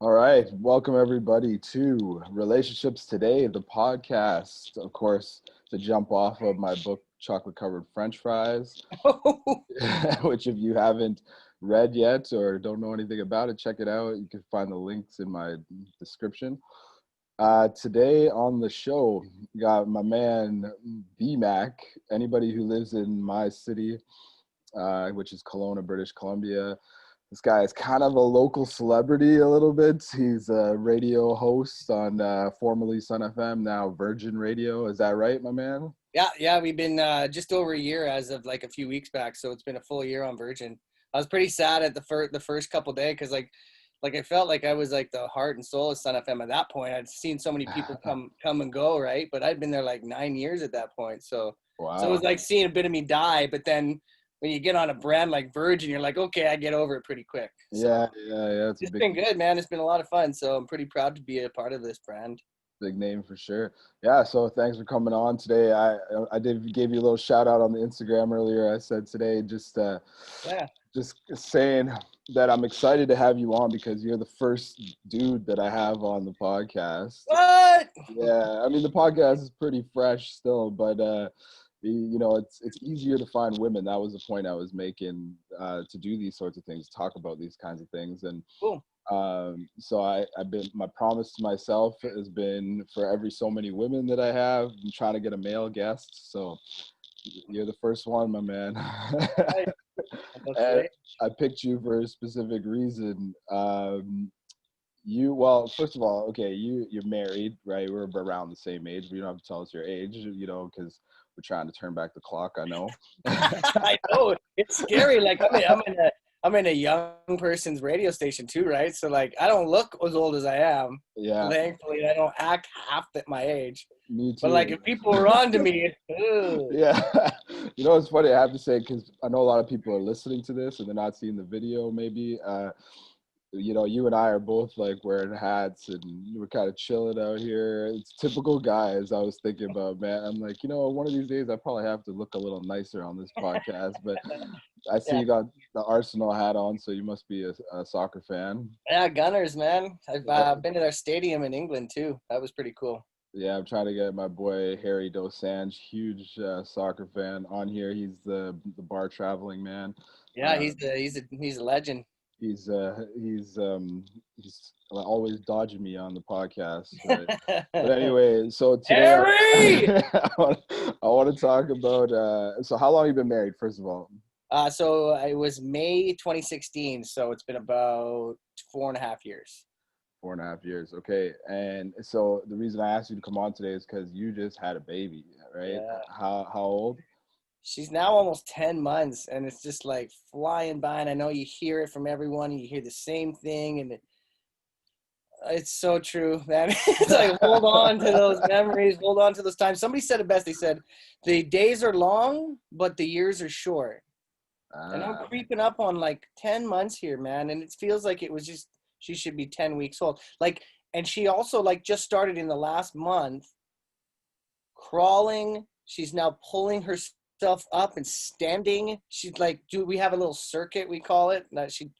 All right, welcome everybody to Relationships Today, the podcast. Of course, to jump off of my book, Chocolate Covered Frenchfries, which if you haven't read yet or don't know anything about it, check it out. You can find the links in my description. Today on the show, we got my man B Mac. Anybody who lives in my city, which is Kelowna, British Columbia. This guy is kind of a local celebrity a little bit. He's a radio host on formerly Sun FM, now Virgin Radio. Is that right, my man? Yeah, we've been just over a year as of like a few weeks back, so it's been a full year on Virgin. I was pretty sad at the first couple days because like I felt like I was like the heart and soul of Sun FM at that point. I'd seen so many people come and go, right? But I'd been there like 9 years at that point, so it was Wow. like seeing a bit of me die. But then when you get on a brand like Virgin, you're like, okay, I get over it pretty quick. Yeah, So yeah. It's a it's been big, good, man. It's been a lot of fun. So I'm pretty proud to be a part of this brand. big name for sure. Yeah. So thanks for coming on today. I did gave you a little shout out on the Instagram earlier. I said today Yeah. just saying that I'm excited to have you on because you're the first dude that I have on the podcast. What? Yeah, I mean the podcast is pretty fresh still, but it's easier to find women. That was the point I was making, to do these sorts of things, talk about these kinds of things, and Cool. so I've been, my promise to myself has been for every so many women that I have, I'm trying to get a male guest. So you're the first one, my man. Right. That's And great. I picked you for a specific reason. Well, first of all, okay, you're married, right? We're around the same age, but you don't have to tell us your age, because we're trying to turn back the clock. I know. I know it's scary. Like I'm in a young person's radio station too, right? So like I don't look as old as I am. Yeah, Thankfully, I don't act half at my age. me But like too. if people were on to me, ugh. Yeah, it's funny. I have to say because I know a lot of people are listening to this and they're not seeing the video. Maybe, you and I are both like wearing hats and we're kind of chilling out here. It's typical guys. I was thinking about, man. I'm like, one of these days I probably have to look a little nicer on this podcast. But I see Yeah, you got the Arsenal hat on, so you must be a soccer fan. yeah, Gunners, man. I've Yeah, been to their stadium in England too. That was pretty cool. yeah. I'm trying to get my boy Harry Dosanjh, huge soccer fan, on here. He's the bar traveling man. Yeah, Uh, he's a legend. he's always dodging me on the podcast, but anyway, so today Harry. I want to talk about, so how long have you been married, first of all? So it was May 2016, so it's been about 4.5 years. 4.5 years, okay. And so the reason I asked you to come on today is because you just had a baby, right? Yeah. How old? She's now almost 10 months and it's just like flying by. And I know you hear it from everyone. You hear the same thing. And it's so true, man. It's like, hold on to those memories. Hold on to those times. Somebody said it best. They said, the days are long, but the years are short. And I'm Ah, creeping up on like 10 months here, man. And it feels like it was just, she should be 10 weeks old. Like, and she also like just started in the last month crawling. She's now pulling herself up and standing. She's like, do we have a little circuit, we call it? That she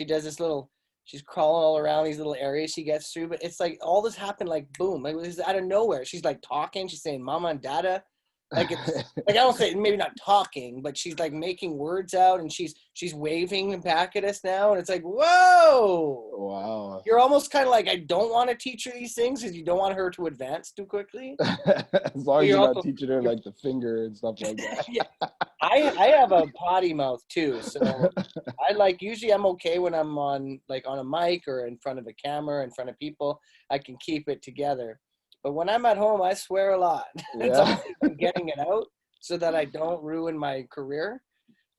does this little, she's crawling all around these little areas she gets through. But it's like all this happened like boom. It was out of nowhere. She's like talking, she's saying mama and dada. Like it's like I don't say maybe not talking, but she's like making words out and she's waving back at us now. And it's like, whoa. wow. You're almost kind of like, I don't want to teach her these things because you don't want her to advance too quickly. As long But as you're you're not also teaching her like the finger and stuff like that. yeah, I have a potty mouth too, so I like usually I'm okay when I'm on like on a mic or in front of a camera, in front of people. I can keep it together, but when I'm at home, I swear a lot. It's Yeah, almost like I'm getting it out so that I don't ruin my career.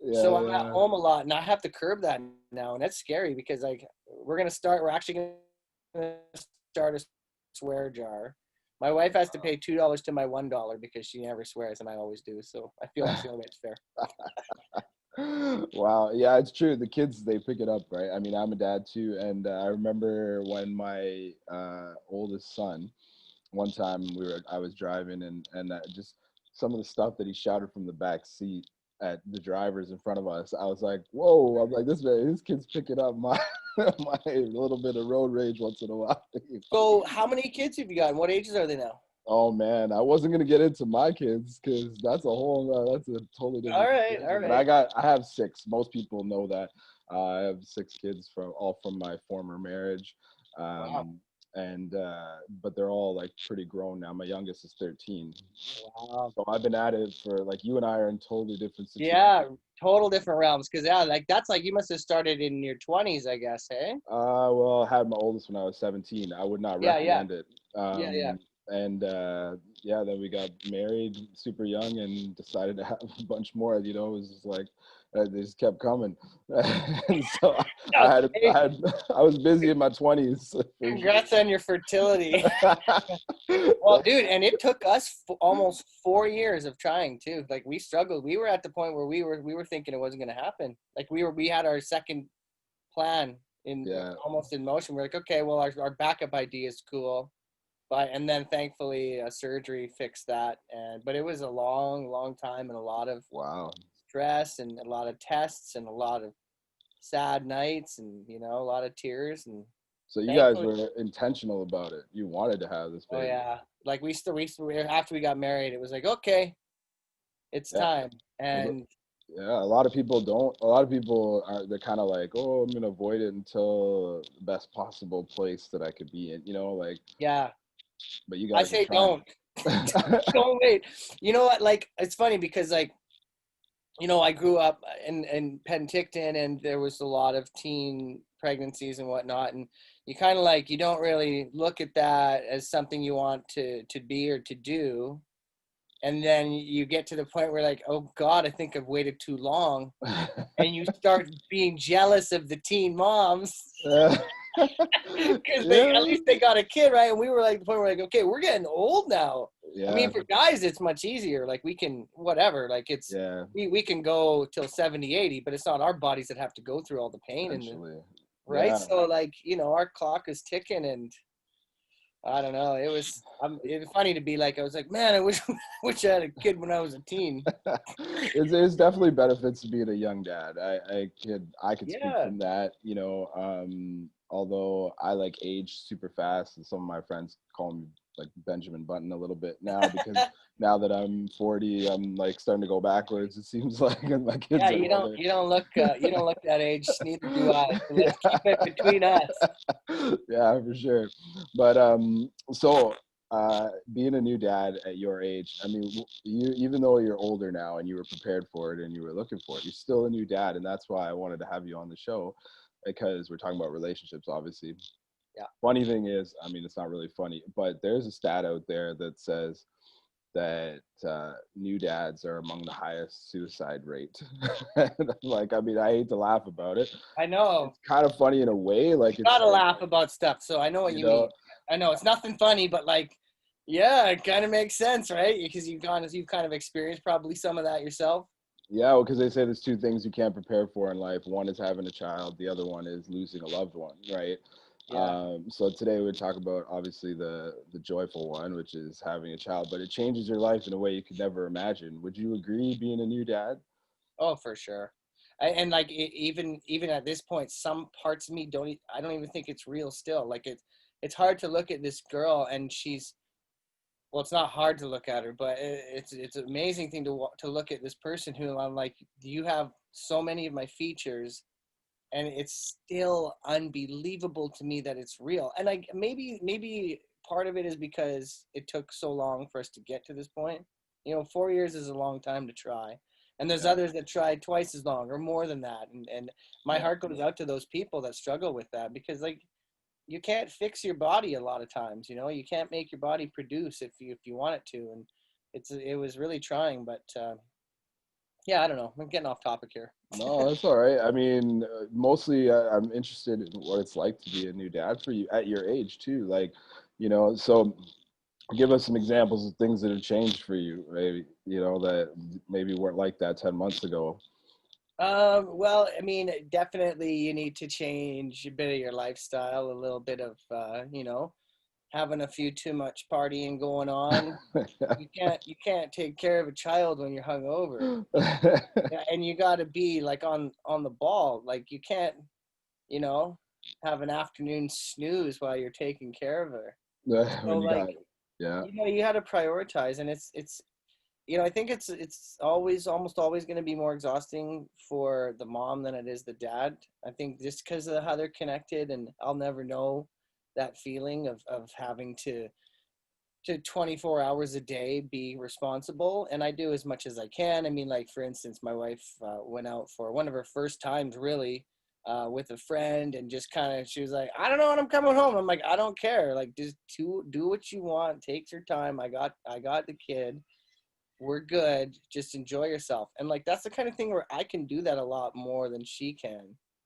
yeah, So I'm at yeah. home a lot, and I have to curb that now, and that's scary because like we're actually gonna start a swear jar. My wife has to pay $2 to my $1 because she never swears, and I always do. So I feel that's the only way it's fair. Wow. Yeah, it's true. The kids, they pick it up, right? I mean, I'm a dad too. And I remember when my oldest son, one time I was driving and just some of the stuff that he shouted from the back seat at the drivers in front of us. I was like, whoa, I'm like, this kid's picking up my, A little bit of road rage once in a while. So how many kids have you got, and what ages are they now? Oh man, I wasn't gonna get into my kids because that's a totally All different right, all situation. But right. I have six. Most people know that. I have six kids from my former marriage, Wow. um, and but they're all like pretty grown now. My youngest is 13, Wow. so I've been at it for like you and I are in totally different situations. Yeah, total different realms. Cause yeah, like that's like you must have started in your 20s, I guess, hey? Well, I had my oldest when I was 17. I would not Yeah, yeah, recommend it. yeah. And yeah, then we got married super young and decided to have a bunch more. You know, it was just like they just kept coming. And so Yeah. Hey, I was busy in my 20s for congrats on your fertility. Well, sure. dude, and it took us almost 4 years of trying too. Like we struggled. We were at the point where we were thinking it wasn't going to happen. Like we had our second plan in Yeah. almost in motion. We're like, okay, well, our backup idea is cool, but and then thankfully surgery fixed that. And but it was a long, long time and a lot of Wow. stress and a lot of tests and a lot of sad nights and a lot of tears and So you guys thankfully. were intentional about it. You wanted to have this Oh baby. yeah, like after we got married, it was like, okay, it's Yeah. time. Well, And yeah, a lot of people don't. A lot of people are. They're kind of like, oh, I'm gonna avoid it until the best possible place that I could be in. You know, like. yeah, But you I guys are say trying. don't. Don't wait. You know what? Like, it's funny because, like, I grew up in Penticton, and there was a lot of teen pregnancies and whatnot, and you kind of like you don't really look at that as something you want to be or to do, and then you get to the point where like, oh God, I think I've waited too long, and you start being jealous of the teen moms because they at Yeah, least they got a kid, right? And we were like the point where like, okay, we're getting old now. I yeah, mean, for guys, it's much easier. Like we can whatever. Like it's yeah. we can go till 70, 80, but it's not our bodies that have to go through all the pain and the Essentially, right. yeah. So like our clock is ticking, and I don't know. It was funny to be like I was like, man, I wish wish I had a kid when I was a teen. There's definitely benefits to being a young dad. I could speak Yeah. from that. Although I like age super fast, and some of my friends call me like Benjamin Button a little bit now because now that I'm 40, I'm like starting to go backwards. It seems like and my Yeah, kids are older. you don't look that age. Neither do I. So let's keep it between us. Yeah, for sure. But so being a new dad at your age, I mean, you even though you're older now and you were prepared for it and you were looking for it, you're still a new dad, and that's why I wanted to have you on the show because we're talking about relationships, obviously. Yeah. Funny thing is, I mean, it's not really funny, but there's a stat out there that says that new dads are among the highest suicide rate. Like, I mean, I hate to laugh about it. I know. It's kind of funny in a way, like it's Gotta like, laugh about stuff, so I know what you you mean. know, I know it's nothing funny, but like, yeah, it kind of makes sense, right? Because you've kind of experienced probably some of that yourself. yeah, well, because they say there's two things you can't prepare for in life. One is having a child. The other one is losing a loved one, right? Yeah. So today we talk about obviously the joyful one, which is having a child, but it changes your life in a way you could never imagine. Would you agree being a new dad? Oh, for sure. And like even at this point, some parts of me I don't even think it's real still. Like it's hard to look at this girl and she's well, it's not hard to look at her, but it's an amazing thing to look at this person who I'm like, you have so many of my features, and it's still unbelievable to me that it's real. And like maybe part of it is because it took so long for us to get to this point. 4 years is a long time to try, and there's Yeah, others that tried twice as long or more than that. And my yeah, heart goes out to those people that struggle with that because like you can't fix your body a lot of times. You can't make your body produce if you want it to, and it was really trying. But yeah, I don't know. I'm getting off topic here. no, that's all right. I mean, mostly I'm interested in what it's like to be a new dad for you at your age too. Like, so give us some examples of things that have changed for you, maybe, that maybe weren't like that 10 months ago. Well, I mean, definitely you need to change a bit of your lifestyle, a little bit of, having a few too much partying going on. You can't take care of a child when you're hungover. Yeah, and you got to be like on the ball. Like you can't, you know. have an afternoon snooze while you're taking care of her. So When you got, like, yeah, you had to prioritize, and it's I think it's always almost always going to be more exhausting for the mom than it is the dad. I think just because of how they're connected, and I'll never know that feeling of having to 24 hours a day be responsible, and I do as much as I can. I mean, like, for instance, my wife went out for one of her first times really with a friend, and just kind of, she was like, I don't know when I'm coming home. I'm like, I don't care, like, just do what you want, take your time. I got the kid, we're good, just enjoy yourself. And like, that's the kind of thing where I can do that a lot more than she can.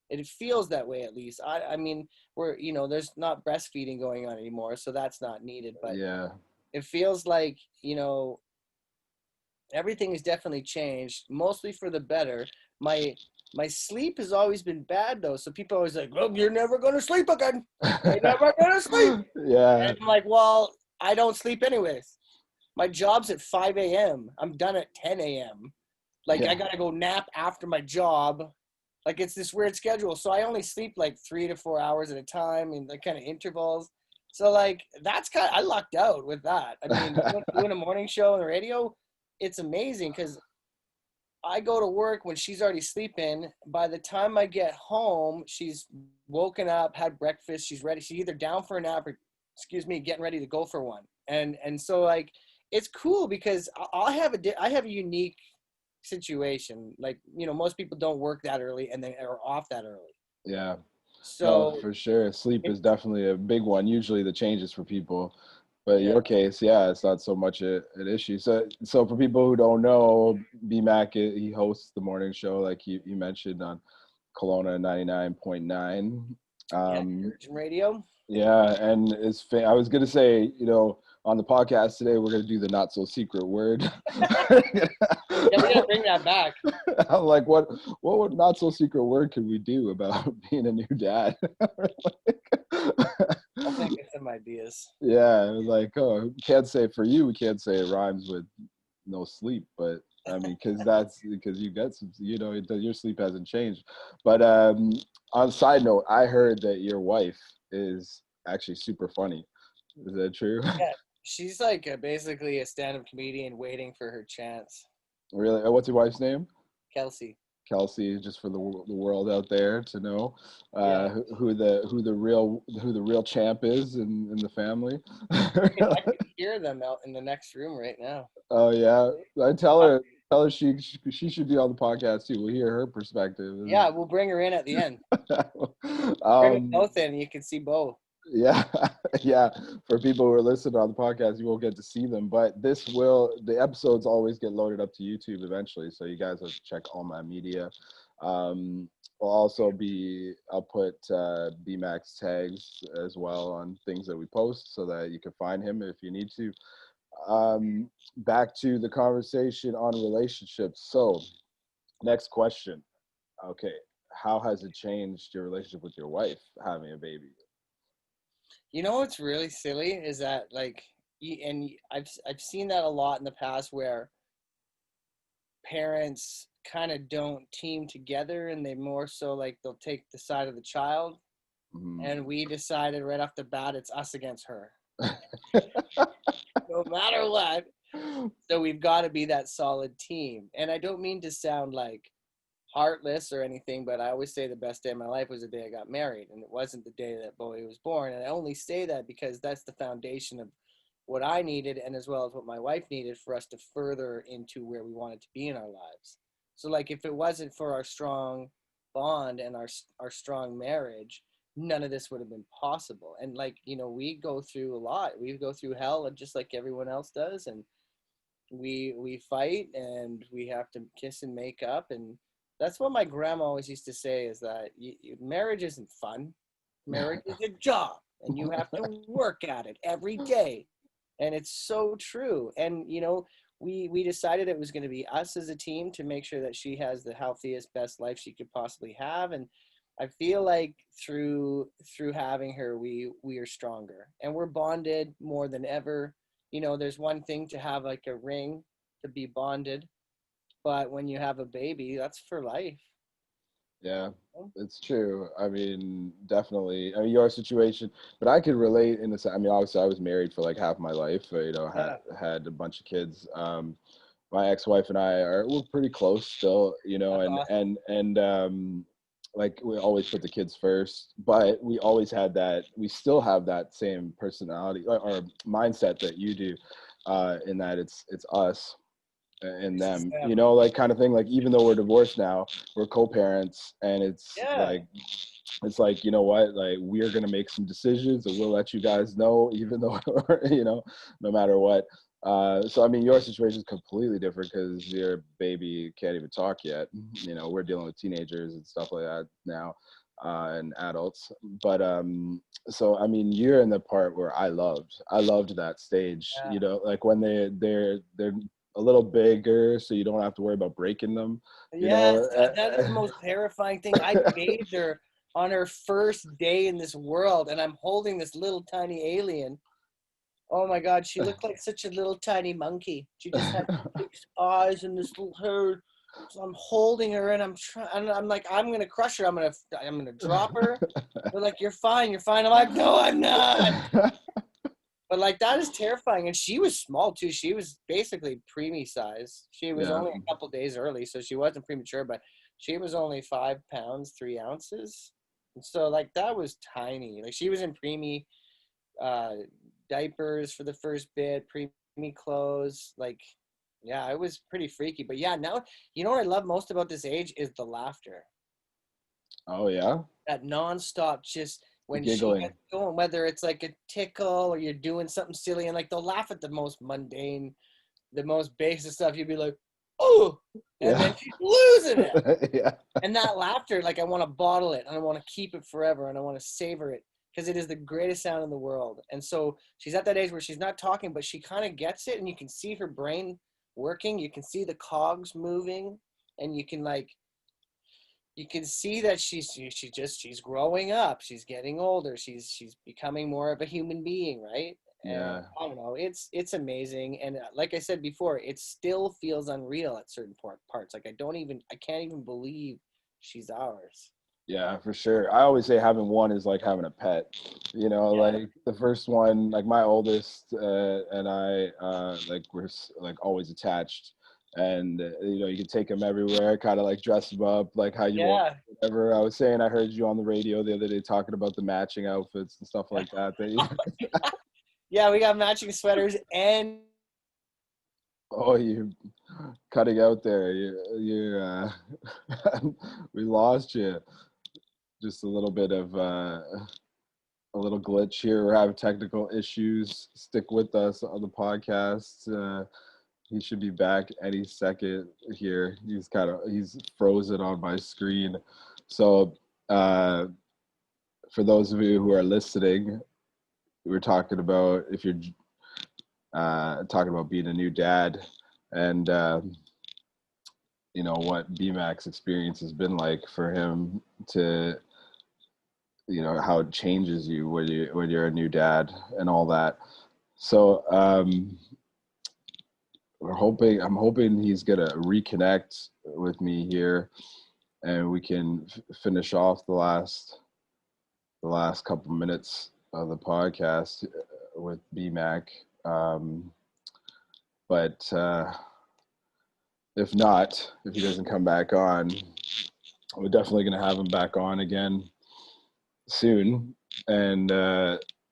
It feels that way, at least. I mean, we're, there's not breastfeeding going on anymore, so that's not needed, but yeah, it feels like, everything has definitely changed, mostly for the better. My sleep has always been bad though, so people are always like, well, you're never going to sleep again, you're never going to sleep. yeah, And I'm like, well, I don't sleep anyways. My job's at 5 a.m. I'm done at 10 a.m. Like, I yeah. gotta go nap after my job. Like, it's this weird schedule. So I only sleep like 3 to 4 hours at a time in like kind of intervals. So like, that's I lucked out with that. I mean, doing a morning show on the radio, it's amazing because I go to work when she's already sleeping. By the time I get home, she's woken up, had breakfast, she's ready. She's either down for a nap or, excuse me, getting ready to go for one. And so like, it's cool because I have a unique situation. Like, most people don't work that early and they are off that early. Yeah. No, So for sure. Sleep it, is definitely a big one. Usually the changes for people. But in yeah, your case, yeah, it's not so much an issue. So for people who don't know, BMAC, he hosts the morning show, like you mentioned, on Kelowna 99.9. yeah, Um, Virgin Radio. yeah, and I was gonna say, on the podcast today, we're gonna do the not so secret word. Yeah, we gotta bring that back. I'm like, what would not so secret word could we do about being a new dad? I'll think of some ideas. Yeah, it was like, oh, we can't say for you, we can't say it rhymes with no sleep, but I mean, because you get some, your sleep hasn't changed. But on a side note, I heard that your wife is actually super funny. Is that true? Yeah, she's like basically a stand-up comedian waiting for her chance. Really? What's your wife's name? Kelsey. Kelsey, just for the world out there to know Yeah, who the real champ is in the family. I can hear them out in the next room right now. Oh yeah, I tell her she should be on the podcast too. We'll hear her perspective. Yeah, we'll bring her in at the end. Bring them um, both in. You can see both. yeah, yeah. For people who are listening on the podcast, you won't get to see them, but the episodes always get loaded up to YouTube eventually, so you guys have to check all my media. Um, I'll put BMAX tags as well on things that we post so that you can find him if you need to. Back to the conversation on relationships. So, next question. Okay, how has it changed your relationship with your wife having a baby? You know what's really silly is that like, I've seen that a lot in the past where parents kind of don't team together, and they more so like they'll take the side of the child, Mhm. and we decided right off the bat it's us against her, no matter what. So we've got to be that solid team. And I don't mean to sound like heartless or anything, but I always say the best day of my life was the day I got married, and it wasn't the day that Bowie was born. And I only say that because that's the foundation of what I needed, and as well as what my wife needed for us to further into where we wanted to be in our lives. So like, if it wasn't for our strong bond and our strong marriage, none of this would have been possible. And like, we go through a lot. We go through hell just like everyone else does, and we fight, and we have to kiss and make up. And that's what my grandma always used to say, is that marriage isn't fun. Marriage is a job, and you have to work at it every day. And it's so true. And we decided it was going to be us as a team to make sure that she has the healthiest, best life she could possibly have. And I feel like through having her, we are stronger, and we're bonded more than ever. There's one thing to have like a ring to be bonded, but when you have a baby, that's for life. Yeah, it's true. I mean, definitely. I mean, your situation, but I could relate in the sense. I mean, obviously, I was married for like half my life. You know, Yeah, had a bunch of kids. My ex-wife and I we're pretty close still. You know, that's and awesome. like we always put the kids first, but we always had that. We still have that same personality or mindset that you do, in that it's us and This is them, you them. know, like kind of thing. Like even though we're divorced now, we're co-parents, and Yeah, it's like, you know what, like we're gonna make some decisions and we'll let you guys know, even though you know, no matter what. So I mean, your situation is completely different because your baby can't even talk yet. You know, we're dealing with teenagers and stuff like that now, and adults. But so I mean, you're in the part where I loved that stage. yeah. You know, like when they're a little bigger, so you don't have to worry about breaking them. You Yes, know. that is the most terrifying thing. I bathed her on her first day in this world, and I'm holding this little tiny alien. Oh my God, she looked like such a little tiny monkey. She just had six eyes and this little hair. So I'm holding her, and I'm like, I'm gonna crush her. I'm gonna drop her. They're like, you're fine, you're fine. I'm like, no, I'm not. But like that is terrifying. And she was small too. She was basically preemie size. She was Yeah. only a couple days early, so she wasn't premature, but she was only 5 pounds, 3 ounces. And so like that was tiny. Like she was in preemie uh diapers for the first bit, preemie clothes. Like yeah, it was pretty freaky. But yeah, now you know what I love most about this age is the laughter. Oh yeah. That nonstop just when she Giggling. gets going, whether it's like a tickle or you're doing something silly, and like they'll laugh at the most mundane, the most basic stuff. You'd be like, oh, and Yeah. then she's losing it. Yeah. And that laughter, like I want to bottle it and I want to keep it forever and I want to savor it because it is the greatest sound in the world. And so she's at that age where she's not talking, but she kind of gets it, and you can see her brain working. You can see the cogs moving, and you can like you can see that she's growing up, she's getting older, she's becoming more of a human being, right? And Yeah. I don't know, it's amazing. And like I said before, it still feels unreal at certain parts. Like I can't even believe she's ours. Yeah, for sure. I always say having one is like having a pet. You know, Yeah. like the first one, like my oldest and I, like we're like always attached, and you know, you can take them everywhere, kind of like dress them up like how you want. Yeah. Whatever. I was saying, I heard you on the radio the other day talking about the matching outfits and stuff like that. That you, Yeah, we got matching sweaters and oh, you cutting out there. We lost you. Just a little bit of a little glitch here. We're having technical issues. Stick with us on the podcast. He should be back any second here. He's frozen on my screen. So for those of you who are listening, we're talking about if you're talking about being a new dad, and you know what BMAC's experience has been like for him to, you know, how it changes you when you're a new dad and all that. So I'm hoping he's gonna reconnect with me here, and we can finish off the last couple minutes of the podcast with BMAC. Um, but if not, if he doesn't come back on, we're definitely gonna have him back on again soon. And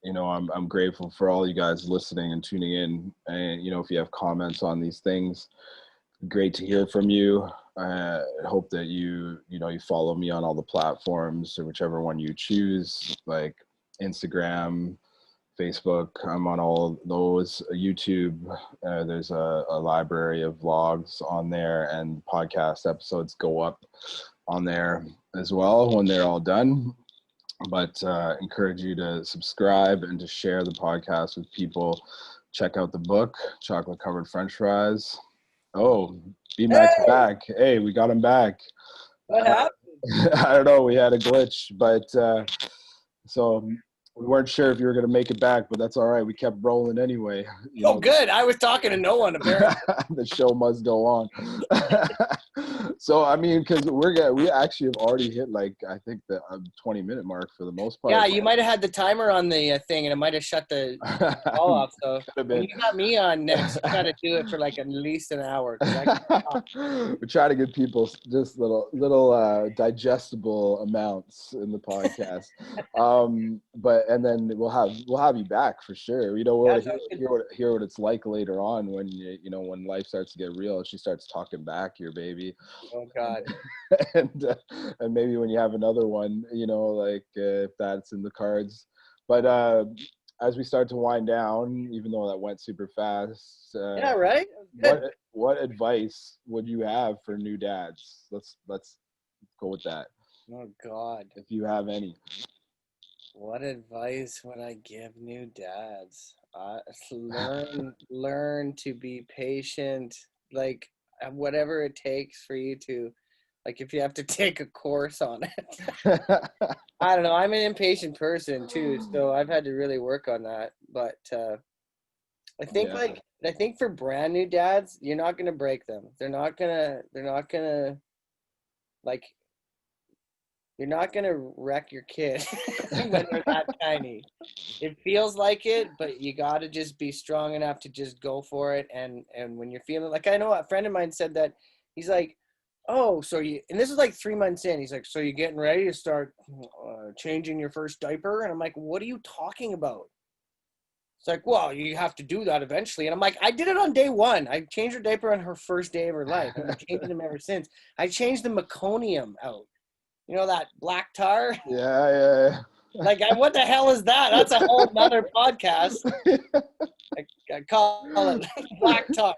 you know, I'm grateful for all you guys listening and tuning in. And you know, if you have comments on these things, great to hear from you. I hope that you know, you follow me on all the platforms or whichever one you choose, like Instagram, Facebook. I'm on all those. YouTube. There's a library of vlogs on there, and podcast episodes go up on there as well when they're all done. But encourage you to subscribe and to share the podcast with people. Check out the book, Chocolate Covered Frenchfries. Oh, B-Mac's hey, back. Hey, we got him back. what happened? I don't know. We had a glitch, but so we weren't sure if you were going to make it back, but that's all right. We kept rolling anyway. You Oh know, good, I was talking to no one apparently. the show must go on. So I mean, because we actually have already hit like I think the 20-minute mark for the most Yeah, part. you might have had the timer on the thing, and it might have shut the call off. So Could have when been. you got me on next, you got to do it for like at least an hour because I. We try to give people just little digestible amounts in the podcast. But and then we'll have you back for sure. You know, Yeah, we'll sounds good. hear what it's like later on when when life starts to get real. She starts talking back, your baby, Oh God. and maybe when you have another one, like if that's in the cards. But as we start to wind down, even though that went super fast, Yeah, right. what Good. what advice would you have for new dads? Let's go with that, Oh God. if you have any. What advice would I give new dads? Learn to be patient. Like whatever it takes for you to, like if you have to take a course on it. I don't know. I'm an impatient person too, so I've had to really work on that. But Yeah, I think for brand new dads, you're not gonna break them. They're not gonna like you're not gonna wreck your kid when they're that tiny. It feels like it, but you got to just be strong enough to just go for it. And when you're feeling like, I know a friend of mine said that, he's like, oh, so you, and this is like 3 months in, he's like, so you getting ready to start changing your first diaper? And I'm like, what are you talking about? It's like, well, you have to do that eventually. And I'm like, I did it on day one. I changed her diaper on her first day of her life. I've been changing them ever since. I changed the meconium out. You know that black tar? yeah, Like, what the hell is that? That's a whole nother podcast. I call it black tar,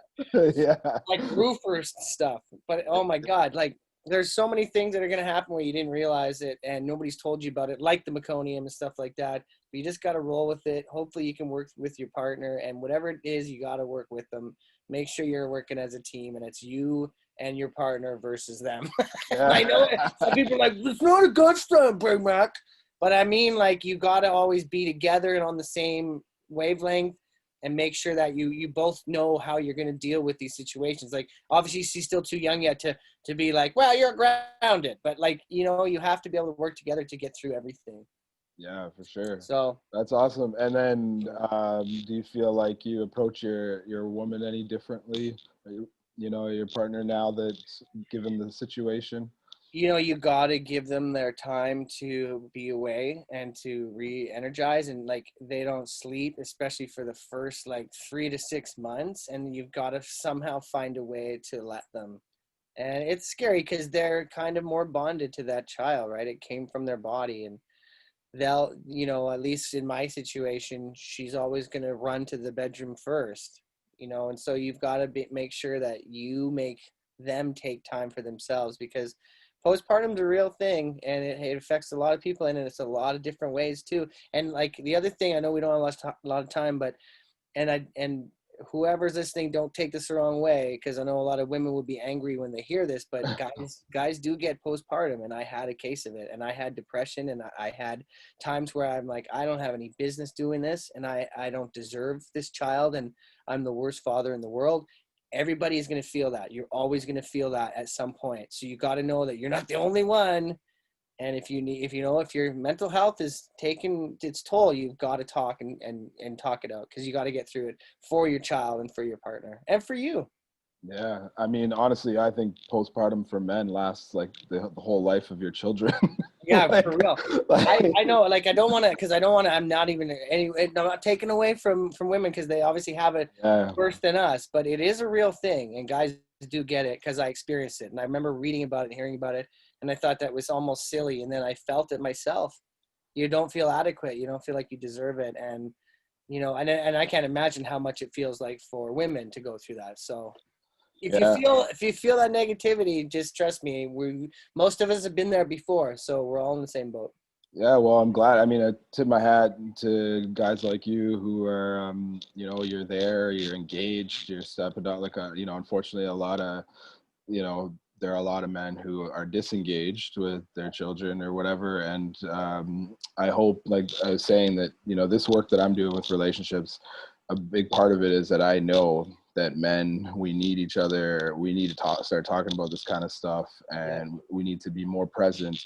yeah, like roofers stuff. But oh my God, like there's so many things that are gonna happen where you didn't realize it and nobody's told you about it, like the meconium and stuff like that. But you just gotta roll with it. Hopefully you can work with your partner, and whatever it is, you gotta work with them. Make sure you're working as a team, and it's you and your partner versus them. And I know yeah. some people are like, it's not a good stuff, Brain Mack. But I mean, like, you gotta always be together and on the same wavelength, and make sure that you both know how you're going to deal with these situations. Like, obviously she's still too young yet to be like, well, you're grounded, but like, you have to be able to work together to get through everything. Yeah, for sure. So That's awesome. And then, do you feel like you approach your woman any differently? Or your partner now that's given the situation? you got to give them their time to be away and to re-energize, and like they don't sleep, especially for the first like 3 to 6 months, and you've got to somehow find a way to let them. And it's scary because they're kind of more bonded to that child, right? It came from their body, and they'll, at least in my situation, she's always going to run to the bedroom first, and so you've got to make sure that you make them take time for themselves, because postpartum's a real thing, and it affects a lot of people, and it's a lot of different ways too. And like the other thing, I know we don't have a lot of time, but and whoever's listening, don't take this the wrong way, because I know a lot of women would be angry when they hear this, but guys do get postpartum, and I had a case of it, and I had depression, and I had times where I'm like, I don't have any business doing this, and I don't deserve this child, and I'm the worst father in the world. Everybody is going to feel that. You're always going to feel that at some point. So you got to know that you're not the only one. And if your mental health is taking its toll, you've got to talk and talk it out, because you got to get through it for your child and for your partner and for you. Yeah, I mean, honestly, I think postpartum for men lasts like the whole life of your children. Yeah, like, for real. like, I know, like, I don't want to, because I don't want to, I'm not even I'm not taking away from women, because they obviously have it yeah, worse than us, but it is a real thing, and guys do get it, because I experienced it, and I remember reading about it and hearing about it, and I thought that was almost silly, and then I felt it myself. You don't feel adequate. You don't feel like you deserve it, and and I can't imagine how much it feels like for women to go through that. So yeah. if you feel that negativity, just trust me. Most of us have been there before, so we're all in the same boat. Yeah, well, I'm glad. I mean, I tip my hat to guys like you who are, you're there, you're engaged, you're stepping out. Like, unfortunately, there are a lot of men who are disengaged with their children or whatever. And I hope, like I was saying, that, this work that I'm doing with relationships, a big part of it is that I know that men, we need each other. We need to start talking about this kind of stuff, Yeah. and we need to be more present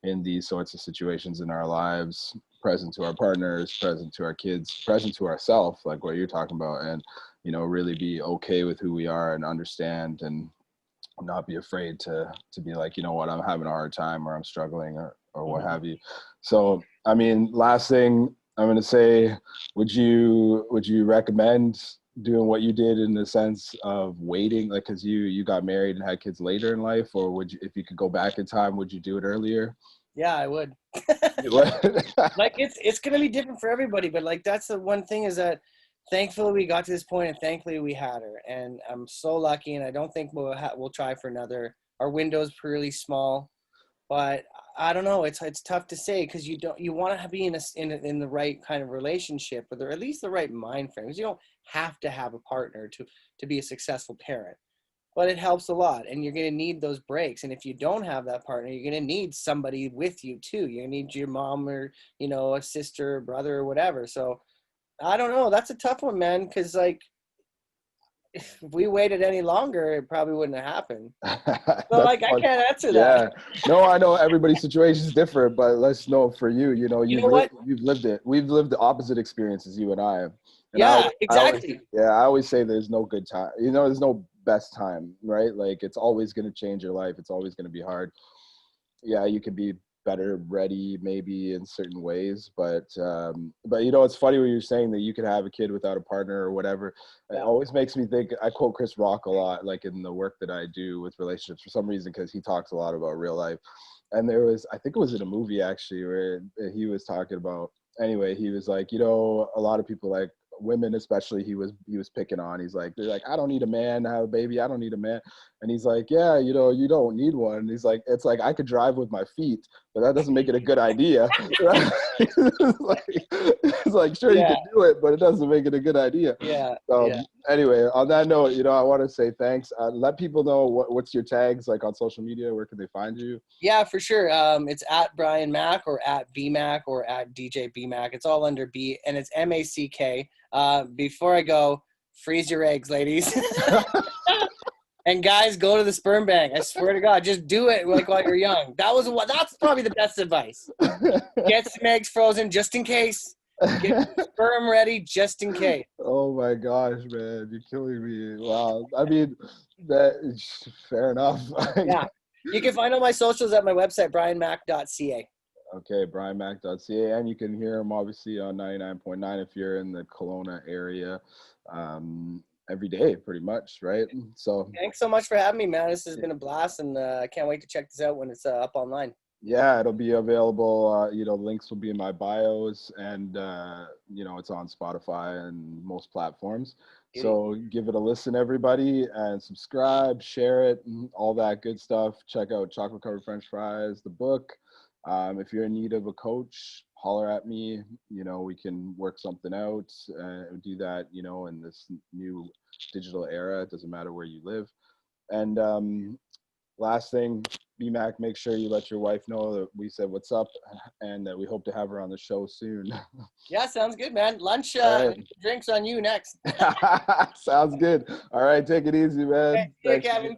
in these sorts of situations in our lives, present to our partners, present to our kids, present to ourselves, like what you're talking about, and really be okay with who we are and understand, and not be afraid to be like, what, I'm having a hard time, or I'm struggling, or what have you. So, I mean, last thing I'm going to say, would you recommend doing what you did in the sense of waiting, like, because you got married and had kids later in life, or would you, if you could go back in time, would you do it earlier? Yeah, I would. Like it's gonna be different for everybody, but like that's the one thing is that thankfully we got to this point, and thankfully we had her, and I'm so lucky, and I don't think we'll try for another. Our window's really small, but I don't know. It's tough to say because you want to be in the right kind of relationship, or at least the right mind frame. Because you don't have to have a partner to be a successful parent, but it helps a lot, and you're going to need those breaks. And if you don't have that partner, you're going to need somebody with you too. You're going to need your mom, or a sister, or brother, or whatever. So I don't know. That's a tough one, man, because like if we waited any longer, it probably wouldn't have happened. So That's like I fun. can't answer Yeah. that. No, I know everybody's situation is different, but let's know for you, You know what? you've lived it. We've lived the opposite experiences, you and I. And Yeah, I always, exactly. yeah, I always say there's no good time. There's no best time, right? Like, it's always going to change your life. It's always going to be hard. Yeah, you could be better ready maybe in certain ways, but it's funny when you're saying that you could have a kid without a partner or whatever. It Yeah. always makes me think. I quote Chris Rock a lot, like in the work that I do with relationships, for some reason, because he talks a lot about real life. And there was, I think it was in a movie actually, where he was talking about, anyway, he was like, a lot of people, like women especially, he was picking on. He's like, they're like, I don't need a man to have a baby, I don't need a man. And he's like, yeah, you don't need one. And he's like, it's like, I could drive with my feet, but that doesn't make it a good idea. It's like, sure, you Yeah. can do it, but it doesn't make it a good idea. Yeah. So Yeah. anyway, on that note, I want to say thanks. Let people know what's your tags like on social media. Where can they find you? Yeah, for sure. It's at Brian Mack, or at BMack, or at DJ BMack. It's all under B, and it's MACK. Before I go, freeze your eggs, ladies. And guys, go to the sperm bank. I swear to God, just do it like while you're young. That's probably the best advice. Get some eggs frozen just in case. Get some sperm ready just in case. Oh my gosh, man, you're killing me. Wow. I mean, fair enough. Yeah. You can find all my socials at my website, brianmack.ca. Okay, brianmack.ca, and you can hear him obviously on 99.9 if you're in the Kelowna area, every day, pretty much, right? So Thanks so much for having me, man. This has been a blast, and I can't wait to check this out when it's up online. yeah, it'll be available. Links will be in my bios, and it's on Spotify and most platforms. So give it a listen, everybody, and subscribe, share it, and all that good stuff. Check out Chocolate Covered French Fries, the book. If you're in need of a coach, holler at me. We can work something out. Do that, in this new digital era. It doesn't matter where you live. And last thing, BMac, make sure you let your wife know that we said what's up, and that we hope to have her on the show soon. Yeah, sounds good, man. Lunch, All right. drinks on you next. Sounds good. All right, take it easy, Okay, man. see you, Thanks. Kevin.